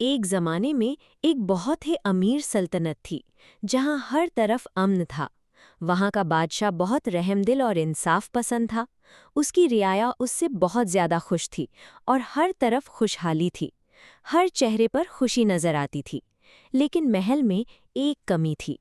एक ज़माने में एक बहुत ही अमीर सल्तनत थी, जहाँ हर तरफ अमन था। वहाँ का बादशाह बहुत रहमदिल और इंसाफ पसंद था। उसकी रियाया उससे बहुत ज़्यादा खुश थी और हर तरफ खुशहाली थी। हर चेहरे पर खुशी नज़र आती थी। लेकिन महल में एक कमी थी।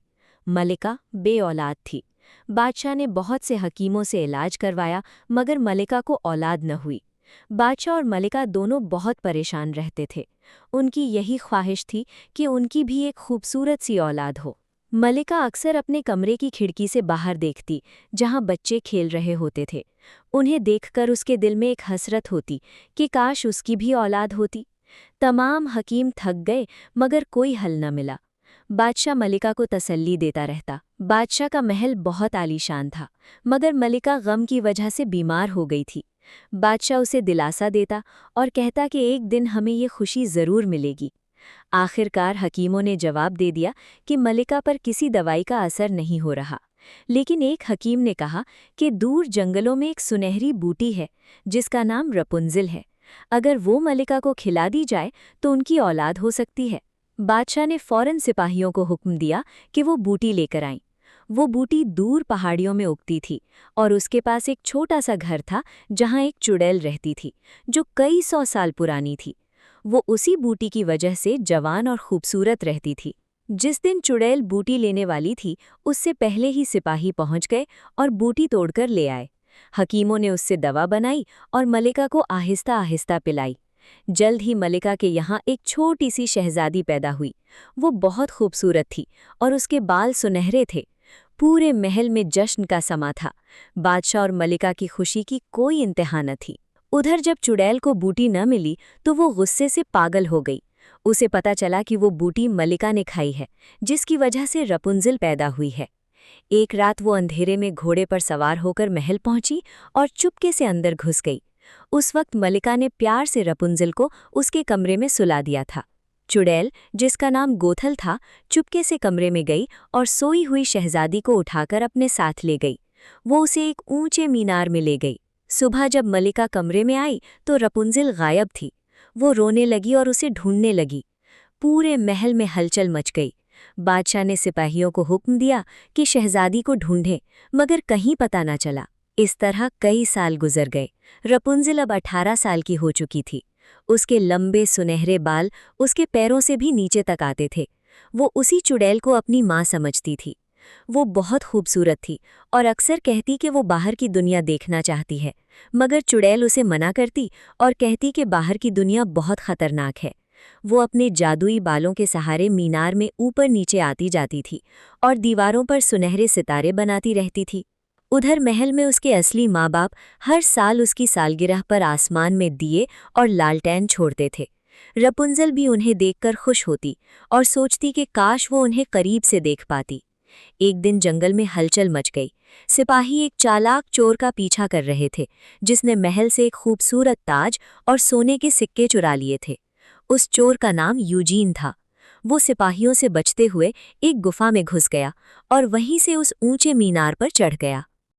मलिका बे औलाद थी। बादशाह ने बहुत से हकीमों से इलाज करवाया, मगर मलिका को औलाद न हुई। बादशाह और मलिका दोनों बहुत परेशान रहते थे। उनकी यही ख्वाहिश थी कि उनकी भी एक खूबसूरत सी औलाद हो। मलिका अक्सर अपने कमरे की खिड़की से बाहर देखती, जहां बच्चे खेल रहे होते थे। उन्हें देखकर उसके दिल में एक हसरत होती कि काश उसकी भी औलाद होती। तमाम हकीम थक गए, मगर कोई हल न मिला। बादशाह मलिका को तसल्ली देता रहता। बादशाह का महल बहुत आलीशान था, मगर मलिका गम की वजह से बीमार हो गई थी। बादशाह उसे दिलासा देता और कहता कि एक दिन हमें ये खुशी ज़रूर मिलेगी। आखिरकार हकीमों ने जवाब दे दिया कि मलिका पर किसी दवाई का असर नहीं हो रहा। लेकिन एक हकीम ने कहा कि दूर जंगलों में एक सुनहरी बूटी है, जिसका नाम रपुंजिल है। अगर वो मलिका को खिला दी जाए तो उनकी औलाद हो सकती है। बादशाह ने फौरन सिपाहियों को हुक्म दिया कि वो बूटी लेकर आएं। वो बूटी दूर पहाड़ियों में उगती थी और उसके पास एक छोटा सा घर था, जहां एक चुड़ैल रहती थी, जो कई 100 साल पुरानी थी। वो उसी बूटी की वजह से जवान और खूबसूरत रहती थी। जिस दिन चुड़ैल बूटी लेने वाली थी, उससे पहले ही सिपाही पहुंच गए और बूटी तोड़कर ले आए। हकीमों ने उससे दवा बनाई और मलिका को आहिस्ता आहिस्ता पिलाई। जल्द ही मलिका के यहाँ एक छोटी सी शहजादी पैदा हुई। वो बहुत खूबसूरत थी और उसके बाल सुनहरे थे। पूरे महल में जश्न का समा था। बादशाह और मलिका की खुशी की कोई इंतहा न थी। उधर जब चुड़ैल को बूटी न मिली तो वो गुस्से से पागल हो गई। उसे पता चला कि वो बूटी मलिका ने खाई है, जिसकी वजह से रपुंजिल पैदा हुई है। एक रात वो अंधेरे में घोड़े पर सवार होकर महल पहुंची और चुपके से अंदर घुस गई। उस वक्त मलिका ने प्यार से रपुंजिल को उसके कमरे में सुला दिया था। चुड़ैल, जिसका नाम गोथल था, चुपके से कमरे में गई और सोई हुई शहजादी को उठाकर अपने साथ ले गई। वो उसे एक ऊंचे मीनार में ले गई। सुबह जब मलिका कमरे में आई तो रपुंजिल गायब थी। वो रोने लगी और उसे ढूंढने लगी। पूरे महल में हलचल मच गई। बादशाह ने सिपाहियों को हुक्म दिया कि शहजादी को ढूंढें, मगर कहीं पता न चला। इस तरह कई साल गुजर गए। रपुंजिल अब 18 साल की हो चुकी थी। उसके लंबे सुनहरे बाल उसके पैरों से भी नीचे तक आते थे। वो उसी चुड़ैल को अपनी माँ समझती थी। वो बहुत खूबसूरत थी और अक्सर कहती कि वो बाहर की दुनिया देखना चाहती है, मगर चुड़ैल उसे मना करती और कहती कि बाहर की दुनिया बहुत खतरनाक है। वो अपने जादुई बालों के सहारे मीनार में ऊपर नीचे आती जाती थी और दीवारों पर सुनहरे सितारे बनाती रहती थी। उधर महल में उसके असली माँ बाप हर साल उसकी सालगिरह पर आसमान में दिए और लालटेन छोड़ते थे। रपुंजल भी उन्हें देखकर खुश होती और सोचती कि काश वो उन्हें करीब से देख पाती। एक दिन जंगल में हलचल मच गई। सिपाही एक चालाक चोर का पीछा कर रहे थे, जिसने महल से एक खूबसूरत ताज और सोने के सिक्के चुरा लिए थे। उस चोर का नाम यूजीन था। वो सिपाहियों से बचते हुए एक गुफा में घुस गया और वहीं से उस ऊंचे मीनार पर चढ़ गया।